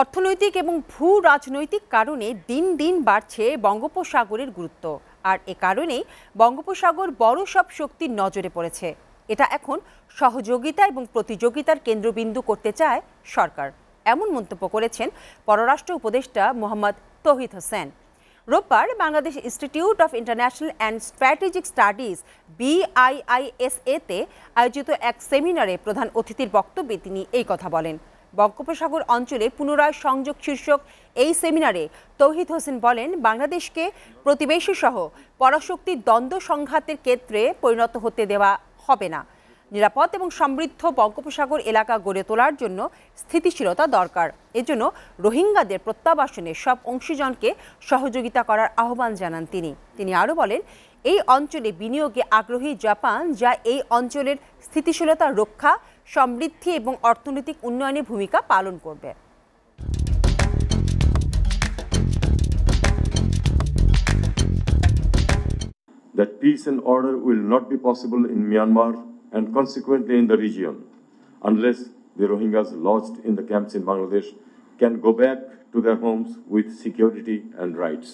অর্থনৈতিক এবং ভূ রাজনৈতিক কারণে দিন দিন বাড়ছে বঙ্গোপসাগরের গুরুত্ব। আর এ কারণেই বঙ্গোপসাগর বড় সব শক্তির নজরে পড়েছে। এটা এখন সহযোগিতা এবং প্রতিযোগিতার কেন্দ্রবিন্দু করতে চায় সরকার, এমন মন্তব্য করেছেন পররাষ্ট্র উপদেষ্টা মোহাম্মদ তৌহিদ হোসেন। রোববার Bangladesh institute of international and strategic studies BIISA-তে আয়োজিত এক সেমিনারে প্রধান অতিথির বক্তব্যে তিনি এই কথা বলেন। বঙ্গোপসাগর অঞ্চলে পুনরায় সংযোগ শীর্ষক এই সেমিনারে তৌহিদ হোসেন বলেন, বাংলাদেশকে প্রতিবেশী সহ পরাশক্তির দ্বন্দ্ব সংঘাতের ক্ষেত্রে পরিণত হতে দেওয়া হবে না। নিরাপদ এবং সমৃদ্ধ বঙ্গোপসাগর এলাকা গড়ে তোলার জন্য স্থিতিশীলতা দরকার। এজন্য রোহিঙ্গাদের প্রত্যাবাসনে সব অংশীজনকে সহযোগিতা করার আহ্বান জানান তিনি আরও বলেন, এই অঞ্চলে বিনিয়োগে আগ্রহী জাপান, যা এই অঞ্চলের স্থিতিশীলতা রক্ষা, সমৃদ্ধি এবং অর্থনৈতিক উন্নয়নে ভূমিকা পালন করবে। That peace and order will not be possible in Myanmar and consequently in the region unless the Rohingyas lodged in the camps in Bangladesh can go back to their homes with security and rights.